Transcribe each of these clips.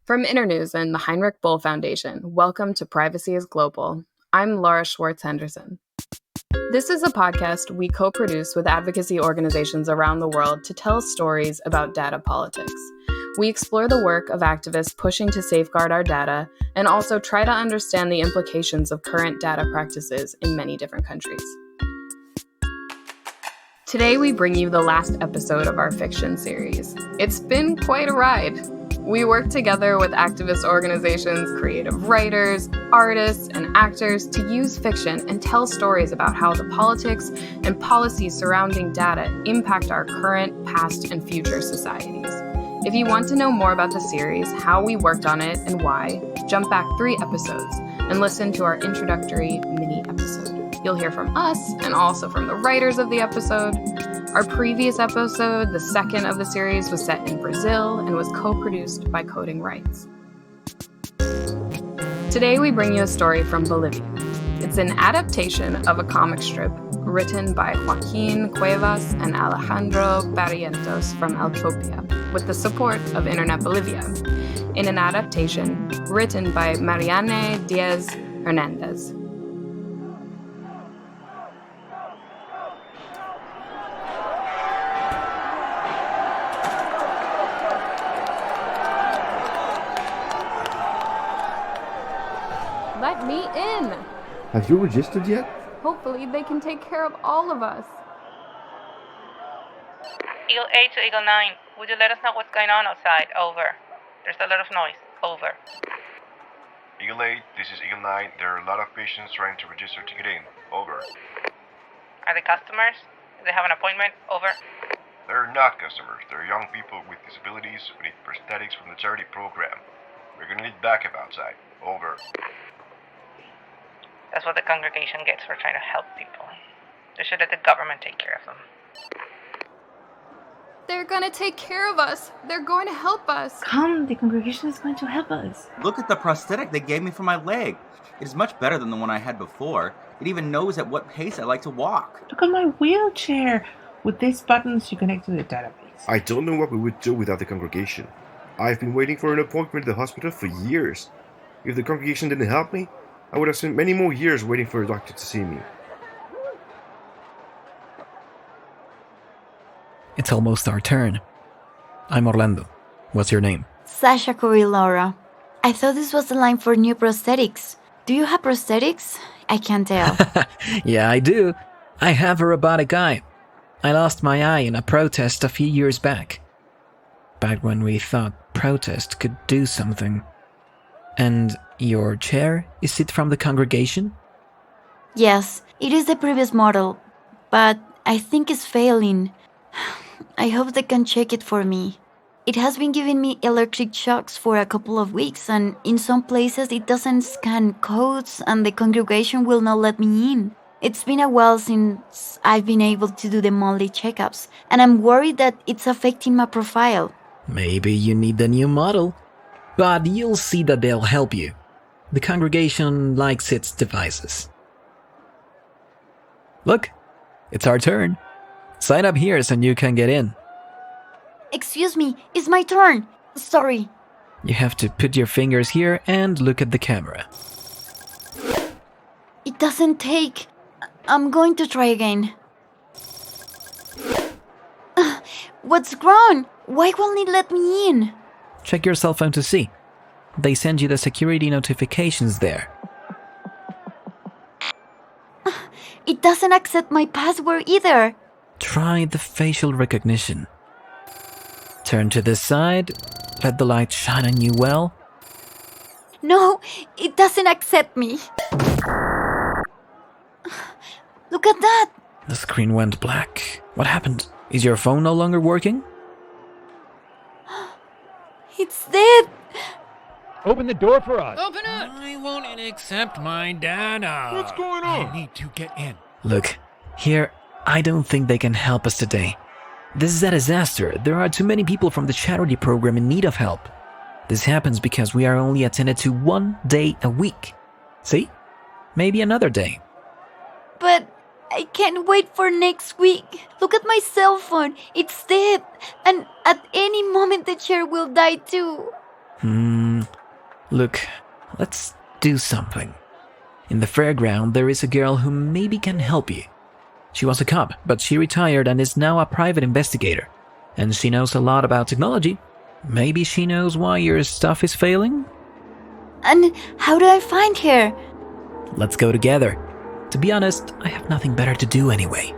From Internews and the Heinrich Bull Foundation, welcome to Privacy is Global. I'm Laura Schwartz-Henderson. This is a podcast we co-produce with advocacy organizations around the world to tell stories about data politics. We explore the work of activists pushing to safeguard our data and also try to understand the implications of current data practices in many different countries. Today we bring you the last episode of our fiction series. It's been quite a ride. We work together with activist organizations, creative writers, artists, and actors to use fiction and tell stories about how the politics and policies surrounding data impact our current, past, and future societies. If you want to know more about the series, how we worked on it, and why, jump back 3 episodes and listen to our introductory mini episode. You'll hear from us and also from the writers of the episode. Our previous episode, the second of the series, was set in Brazil and was co-produced by Coding Rights. Today we bring you a story from Bolivia. It's an adaptation of a comic strip written by Joaquin Cuevas and Alejandro Barrientos from Eltopia, with the support of Internet Bolivia, in an adaptation written by Marianne Díaz Hernández. Let me in! Have you registered yet? Hopefully they can take care of all of us. Eagle 8 to Eagle 9, would you let us know what's going on outside? Over. There's a lot of noise. Over. Eagle 8, this is Eagle 9. There are a lot of patients trying to register to get in. Over. Are they customers? Do they have an appointment? Over. They're not customers. They're young people with disabilities who need prosthetics from the charity program. We're gonna need backup outside. Over. That's what the congregation gets for trying to help people. They should let the government take care of them. They're gonna take care of us. They're going to help us. Come, the congregation is going to help us. Look at the prosthetic they gave me for my leg. It is much better than the one I had before. It even knows at what pace I like to walk. Look at my wheelchair. With these buttons, you connect to the database. I don't know what we would do without the congregation. I've been waiting for an appointment at the hospital for years. If the congregation didn't help me, I would have spent many more years waiting for a doctor to see me. It's almost our turn. I'm Orlando. What's your name? Sascha Laura. I thought this was the line for new prosthetics. Do you have prosthetics? I can't tell. Yeah, I do. I have a robotic eye. I lost my eye in a protest a few years back. Back when we thought protest could do something. And your chair, is it from the congregation? Yes, it is the previous model, but I think it's failing. I hope they can check it for me. It has been giving me electric shocks for a couple of weeks, and in some places it doesn't scan codes and the congregation will not let me in. It's been a while since I've been able to do the monthly checkups, and I'm worried that it's affecting my profile. Maybe you need the new model. But you'll see that they'll help you. The congregation likes its devices. Look, it's our turn. Sign up here so you can get in. Excuse me, it's my turn. Sorry. You have to put your fingers here and look at the camera. It doesn't take. I'm going to try again. What's wrong? Why won't it let me in? Check your cell phone to see. They send you the security notifications there. It doesn't accept my password either. Try the facial recognition. Turn to the side. Let the light shine on you well. No, it doesn't accept me. Look at that. The screen went black. What happened? Is your phone no longer working? It's dead. Open the door for us. Open it. I won't accept my data. What's going on? I need to get in. Look, here, I don't think they can help us today. This is a disaster. There are too many people from the charity program in need of help. This happens because we are only attended to 1 day a week. See? Maybe another day. But I can't wait for next week. Look at my cell phone. It's dead. And at any moment the chair will die too. Look, let's do something. In the fairground, there is a girl who maybe can help you. She was a cop, but she retired and is now a private investigator. And she knows a lot about technology. Maybe she knows why your stuff is failing? And how do I find her? Let's go together. To be honest, I have nothing better to do anyway.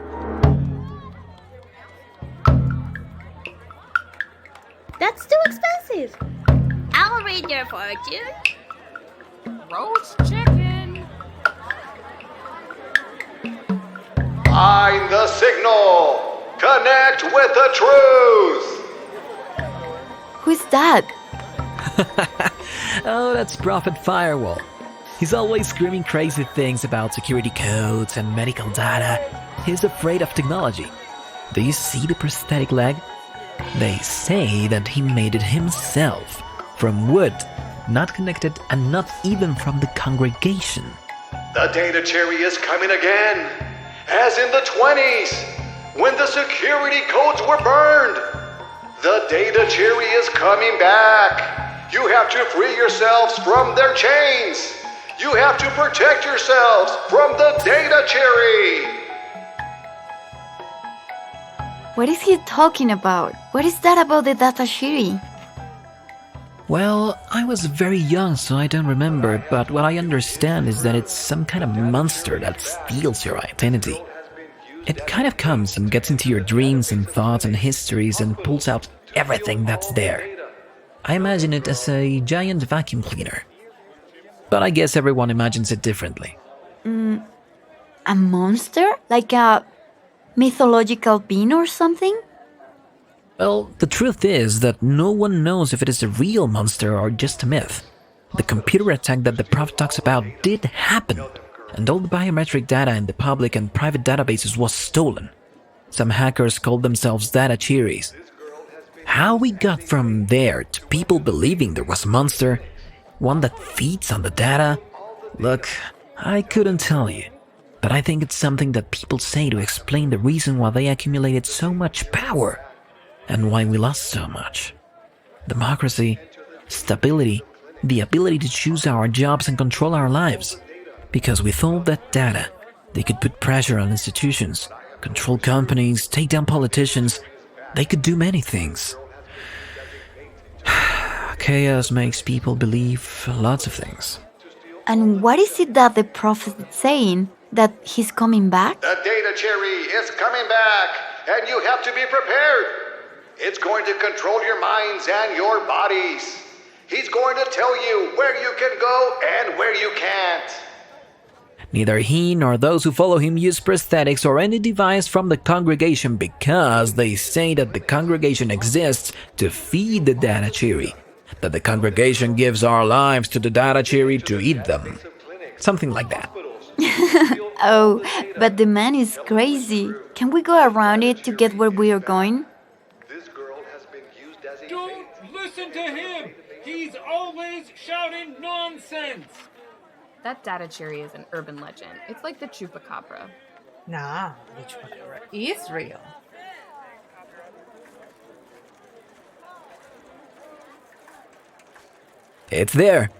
That's too expensive. I'll read your fortune. Roast chicken. Find the signal. Connect with the truth. Who's that? Oh, that's Prophet Firewall. He's always screaming crazy things about security codes and medical data. He's afraid of technology. Do you see the prosthetic leg? They say that he made it himself, from wood, not connected and not even from the congregation. The Datachiri is coming again, as in the 20s, when the security codes were burned. The Datachiri is coming back. You have to free yourselves from their chains. You have to protect yourselves from the Datachiri. What is he talking about? What is that about the Datachiri? Well, I was very young, so I don't remember, but what I understand is that it's some kind of monster that steals your identity. It kind of comes and gets into your dreams and thoughts and histories and pulls out everything that's there. I imagine it as a giant vacuum cleaner. But I guess everyone imagines it differently. A monster? Like a mythological being or something? Well, the truth is that no one knows if it is a real monster or just a myth. The computer attack that the Prophet talks about did happen, and all the biometric data in the public and private databases was stolen. Some hackers called themselves Datachiris. How we got from there to people believing there was a monster, one that feeds on the data? Look, I couldn't tell you, but I think it's something that people say to explain the reason why they accumulated so much power and why we lost so much. Democracy, stability, the ability to choose our jobs and control our lives. Because with all that data, they could put pressure on institutions, control companies, take down politicians. They could do many things. Chaos makes people believe lots of things. And what is it that the Prophet is saying? That he's coming back? The Datachiri is coming back, and you have to be prepared. It's going to control your minds and your bodies. He's going to tell you where you can go and where you can't. Neither he nor those who follow him use prosthetics or any device from the congregation because they say that the congregation exists to feed the Datachiri, that the congregation gives our lives to the Datachiri to eat them. Something like that. Oh, but the man is crazy. Can we go around it to get where we are going? Don't listen to him! He's always shouting nonsense! That Datachiri is an urban legend. It's like the chupacabra. Nah, the chupacabra is real. It's there,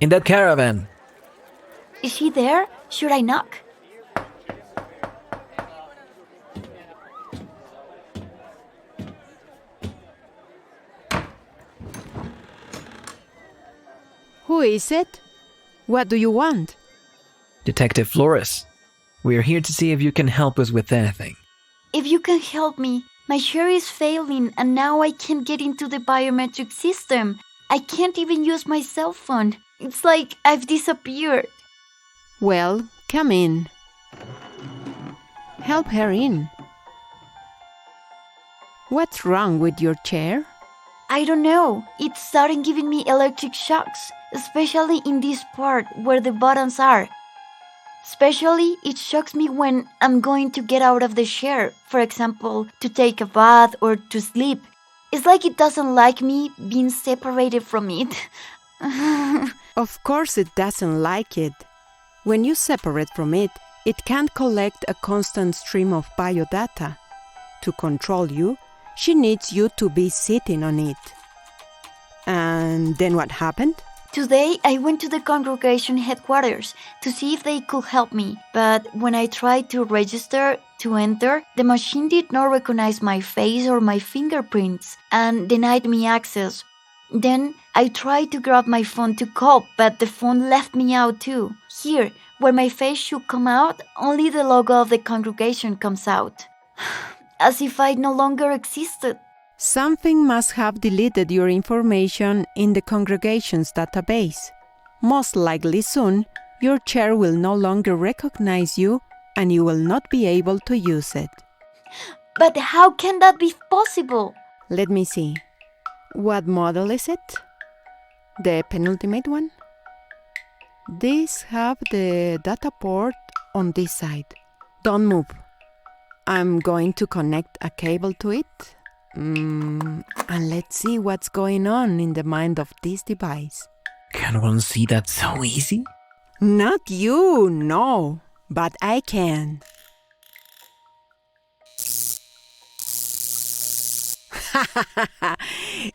in that caravan. Is she there? Should I knock? Who is it? What do you want? Detective Flores. We're here to see if you can help us with anything. If you can help me, my share is failing and now I can't get into the biometric system. I can't even use my cell phone. It's like I've disappeared. Well, come in. Help her in. What's wrong with your chair? I don't know. It started giving me electric shocks, especially in this part where the buttons are. Especially, it shocks me when I'm going to get out of the chair, for example, to take a bath or to sleep. It's like it doesn't like me being separated from it. Of course it doesn't like it. When you separate from it, it can't collect a constant stream of biodata. To control you, she needs you to be sitting on it. And then what happened? Today, I went to the congregation headquarters to see if they could help me, but when I tried to register to enter, the machine did not recognize my face or my fingerprints and denied me access. Then I tried to grab my phone to call, but the phone left me out too. Here, where my face should come out, only the logo of the congregation comes out. As if I no longer existed. Something must have deleted your information in the congregation's database. Most likely soon, your chair will no longer recognize you and you will not be able to use it. But how can that be possible? Let me see. What model is it? The penultimate one? These have the data port on this side. Don't move. I'm going to connect a cable to it. And let's see what's going on in the mind of this device. Can one see that so easy? Not you, no, but I can.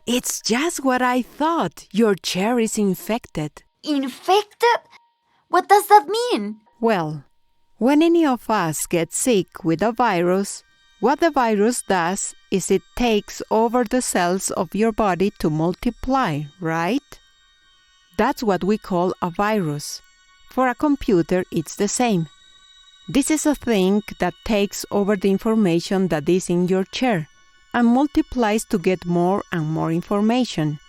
It's just what I thought. Your chair is infected. Infected? What does that mean? Well, when any of us gets sick with a virus, what the virus does is it takes over the cells of your body to multiply, right? That's what we call a virus. For a computer, it's the same. This is a thing that takes over the information that is in your chair and multiplies to get more and more information.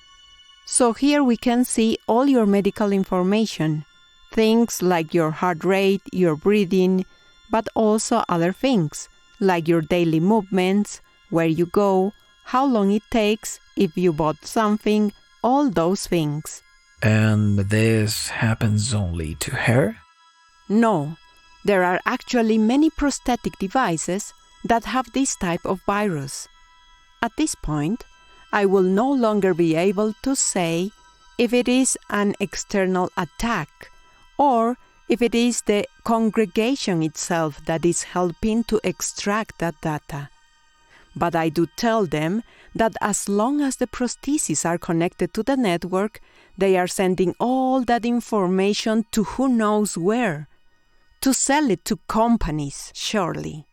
So here we can see all your medical information, things like your heart rate, your breathing, but also other things, like your daily movements, where you go, how long it takes, if you bought something, all those things. And this happens only to her? No, there are actually many prosthetic devices that have this type of virus. At this point, I will no longer be able to say if it is an external attack or if it is the congregation itself that is helping to extract that data. But I do tell them that as long as the prostheses are connected to the network, they are sending all that information to who knows where, to sell it to companies, surely.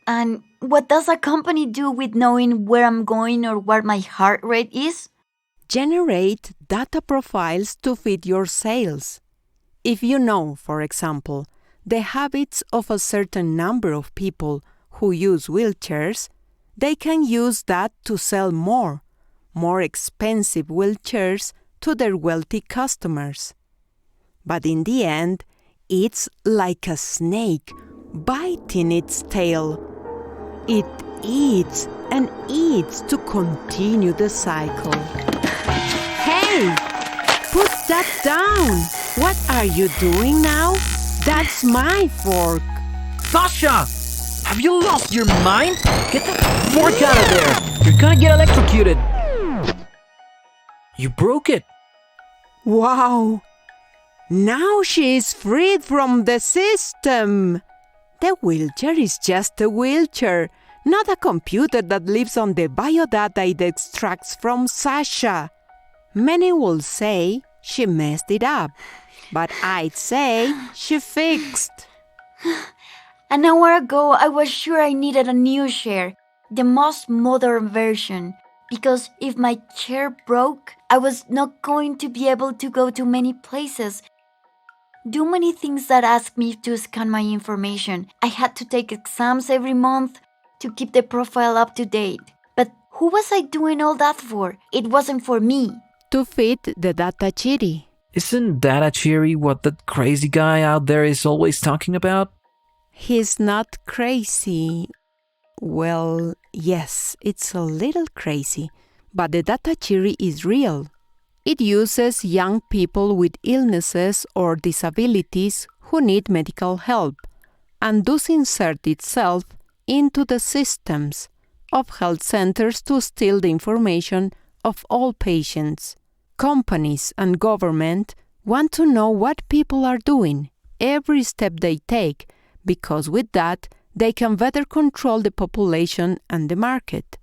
And what does a company do with knowing where I'm going or what my heart rate is? Generate data profiles to fit your sales. If you know, for example, the habits of a certain number of people who use wheelchairs, they can use that to sell more expensive wheelchairs to their wealthy customers. But in the end, it's like a snake biting its tail. It eats and eats to continue the cycle. Hey! Put that down! What are you doing now? That's my fork! Sascha! Have you lost your mind? Get that fork out of there! You're gonna get electrocuted! You broke it! Wow! Now she is freed from the system! The wheelchair is just a wheelchair, not a computer that lives on the biodata it extracts from Sascha. Many will say she messed it up, but I'd say she fixed. An hour ago, I was sure I needed a new chair, the most modern version, because if my chair broke, I was not going to be able to go to many places, do many things that asked me to scan my information. I had to take exams every month to keep the profile up to date. But who was I doing all that for? It wasn't for me. To fit the Datachiri. Isn't Datachiri what that crazy guy out there is always talking about? He's not crazy. Well, yes, it's a little crazy, but the Datachiri is real. It uses young people with illnesses or disabilities who need medical help and does insert itself into the systems of health centers to steal the information of all patients. Companies and government want to know what people are doing, every step they take, because with that, they can better control the population and the market.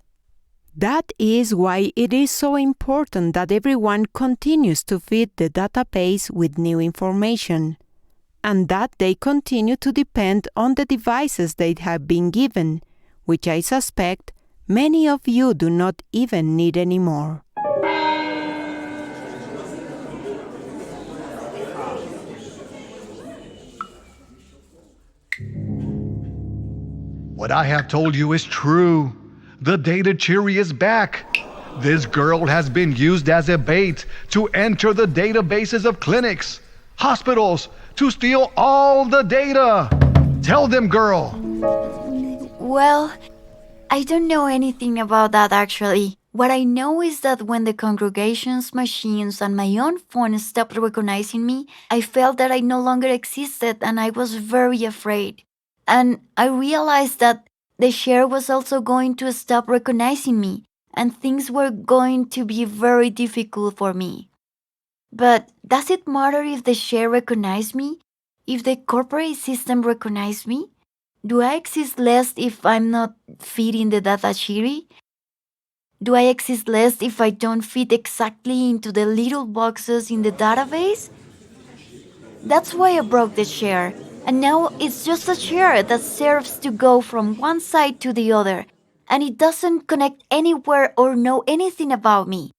That is why it is so important that everyone continues to feed the database with new information, and that they continue to depend on the devices they have been given, which I suspect many of you do not even need anymore. What I have told you is true. The Datachiri is back. This girl has been used as a bait to enter the databases of clinics, hospitals, to steal all the data. Tell them, girl. Well, I don't know anything about that actually. What I know is that when the congregation's machines and my own phone stopped recognizing me, I felt that I no longer existed and I was very afraid. And I realized that the share was also going to stop recognizing me, and things were going to be very difficult for me. But does it matter if the share recognizes me? If the corporate system recognizes me? Do I exist less if I'm not feeding the Datachiri? Do I exist less if I don't fit exactly into the little boxes in the database? That's why I broke the share. And now it's just a share that serves to go from one side to the other, and it doesn't connect anywhere or know anything about me.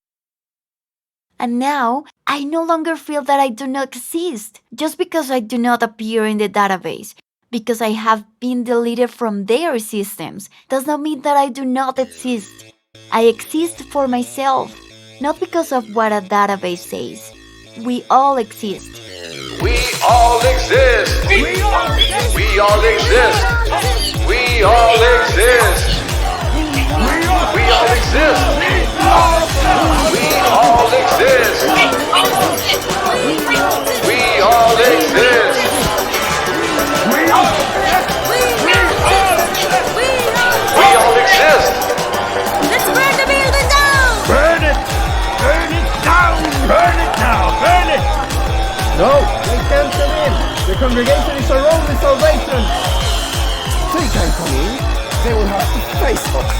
And now I no longer feel that I do not exist just because I do not appear in the database. Because I have been deleted from their systems does not mean that I do not exist. I exist for myself, not because of what a database says. We all exist. We all exist. We all exist. We all exist. We all exist. We all exist. We all exist. We all exist. Let's burn the building down! Burn it! Burn it down! Burn it now! Burn it! No, they can't come in. The congregation is our only salvation. They can't come in. They will have to face us.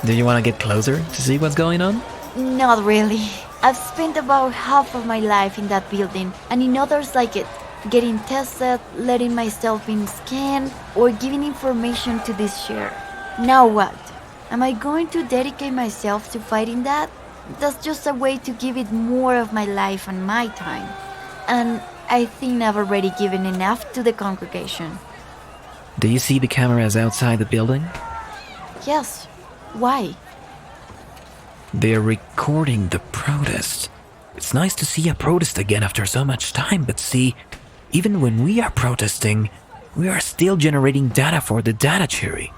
Do you want to get closer to see what's going on? Not really. I've spent about half of my life in that building, and in others like it, getting tested, letting myself be scanned, or giving information to this share. Now what? Am I going to dedicate myself to fighting that? That's just a way to give it more of my life and my time. And I think I've already given enough to the congregation. Do you see the cameras outside the building? Yes. Why? They're recording the protest. It's nice to see a protest again after so much time, but see, even when we are protesting, we are still generating data for the Datachiri.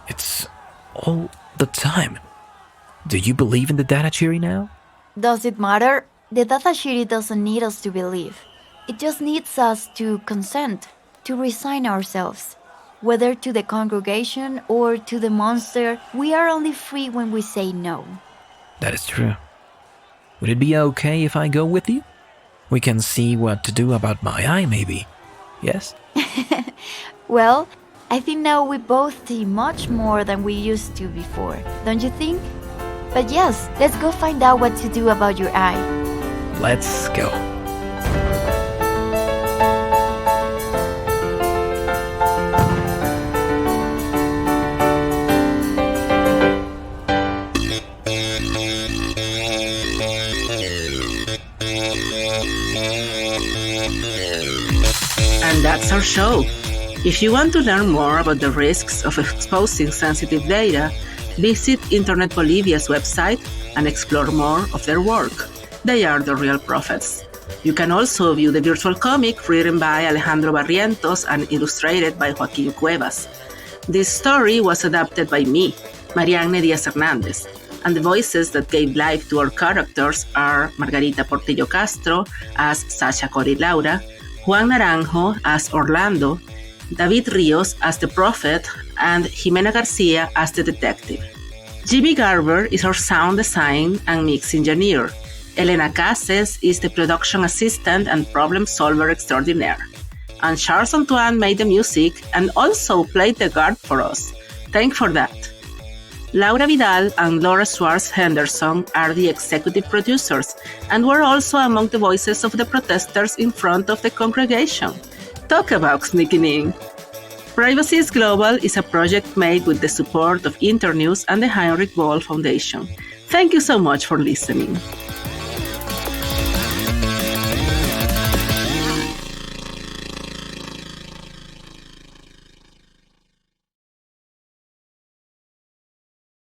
It's all the time. Do you believe in the Datachiri now? Does it matter? The Datachiri doesn't need us to believe. It just needs us to consent, to resign ourselves. Whether to the congregation or to the monster, we are only free when we say no. That is true. Would it be okay if I go with you? We can see what to do about my eye, maybe. Yes? Well, I think now we both see much more than we used to before, don't you think? But yes, let's go find out what to do about your eye. Let's go. And that's our show. If you want to learn more about the risks of exposing sensitive data, visit Internet Bolivia's website and explore more of their work. They are the real prophets. You can also view the virtual comic written by Alejandro Barrientos and illustrated by Joaquin Cuevas. This story was adapted by me, Marianne Díaz Hernández, and the voices that gave life to our characters are Margarita Portillo Castro as Sascha Cori Laura, Juan Naranjo as Orlando, David Rios as the prophet, and Jimena Garcia as the detective. Jimmy Garber is our sound design and mix engineer. Elena Cases is the production assistant and problem solver extraordinaire. and Charles Antoine made the music and also played the guard for us. Thank for that. Laura Vidal and Laura Schwartz Henderson are the executive producers and were also among the voices of the protesters in front of the congregation. Talk about sneaking in. Privacy is Global is a project made with the support of Internews and the Heinrich Böll Foundation. Thank you so much for listening.